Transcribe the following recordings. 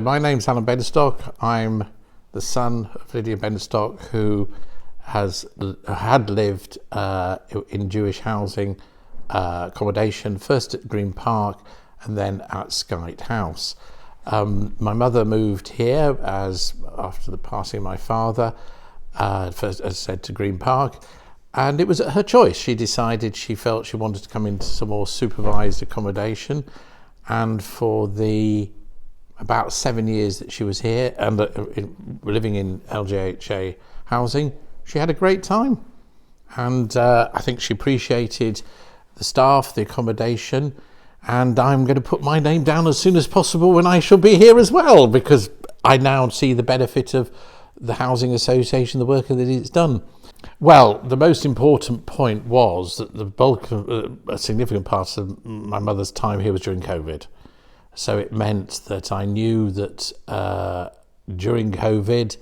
My name's Alan Benstock. I'm the son of Lydia Benstock, who had lived in Jewish housing accommodation, first at Green Park and then at Skyte House. My mother moved here after the passing of my father, first, as I said, to Green Park, and it was her choice. She decided she felt she wanted to come into some more supervised accommodation, and for the about 7 years that she was here and living in LGHA housing, she had a great time. And I think she appreciated the staff, the accommodation, and I'm going to put my name down as soon as possible when I shall be here as well, because I now see the benefit of the Housing Association, the work that it's done. Well, the most important point was that the bulk of a significant part of my mother's time here was during COVID. So it meant that I knew that during COVID,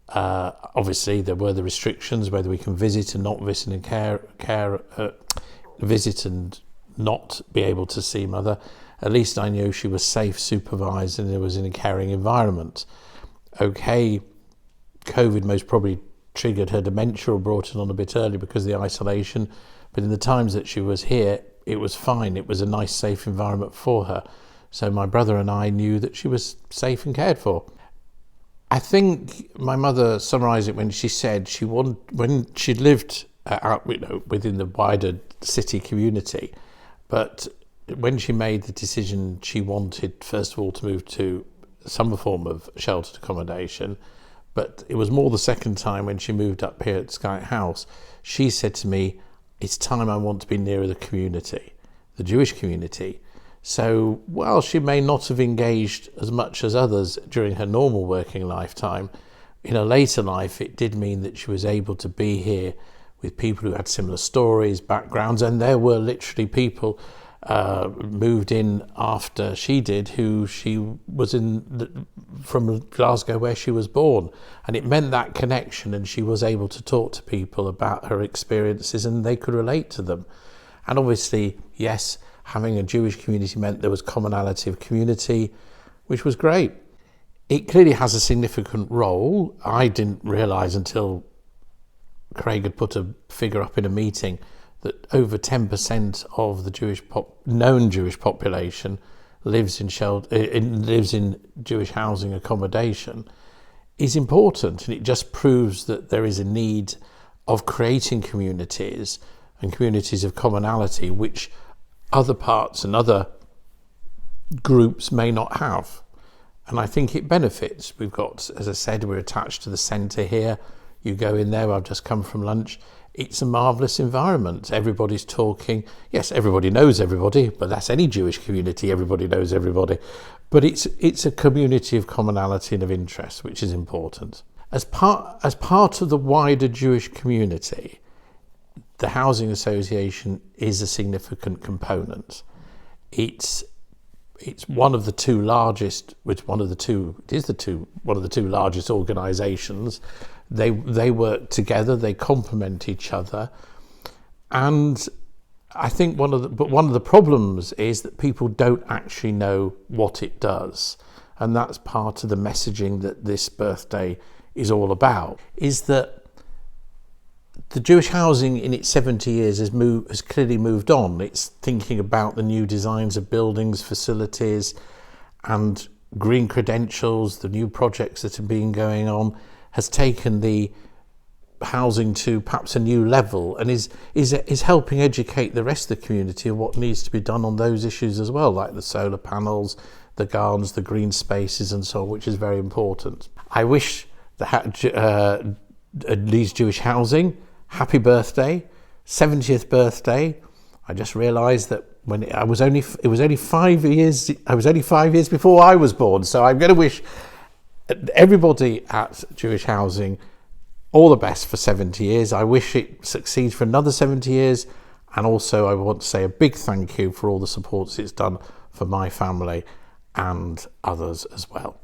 obviously there were the restrictions, whether we can visit and not visit and visit and not be able to see mother. At least I knew she was safe, supervised, and it was in a caring environment. Okay, COVID most probably triggered her dementia or brought it on a bit early because of the isolation, but in the times that she was here, it was fine. It was a nice, safe environment for her. So my brother and I knew that she was safe and cared for. I think my mother summarised it when she said when she lived out, within the wider city community, but when she made the decision, she wanted first of all to move to some form of sheltered accommodation. But it was more the second time when she moved up here at Skyte House. She said to me, "It's time I want to be nearer the community, the Jewish community." So while she may not have engaged as much as others during her normal working lifetime, in her later life it did mean that she was able to be here with people who had similar stories, backgrounds, and there were literally people moved in after she did who she was from Glasgow where she was born, and it meant that connection, and she was able to talk to people about her experiences and they could relate to them. And obviously, yes, having a Jewish community meant there was commonality of community, which was great. It clearly has a significant role. I didn't realise until Craig had put a figure up in a meeting that over 10% of the known Jewish population lives in Jewish housing accommodation is important, and it just proves that there is a need of creating communities and communities of commonality which other parts and other groups may not have. And I think it benefits. We've got, as I said, we're attached to the centre here. You go in there, I've just come from lunch. It's a marvellous environment. Everybody's talking. Yes, everybody knows everybody, but that's any Jewish community. Everybody knows everybody. But it's a community of commonality and of interest, which is important. As part of the wider Jewish community, the Housing Association is a significant component. It's one of the two largest, one of the two largest organisations. They work together, they complement each other, and I think one of the problems is that people don't actually know what it does, and that's part of the messaging that this birthday is all about. Is that the Jewish housing in its 70 years has clearly moved on. It's thinking about the new designs of buildings, facilities, and green credentials, the new projects that have been going on, has taken the housing to perhaps a new level, and is helping educate the rest of the community of what needs to be done on those issues as well, like the solar panels, the gardens, the green spaces, and so on, which is very important. I wish Leeds Jewish Housing happy birthday, 70th birthday. I just realised that it was only 5 years. I was only 5 years before I was born. So I'm going to wish everybody at Jewish Housing all the best for 70 years. I wish it succeeds for another 70 years. And also I want to say a big thank you for all the supports it's done for my family and others as well.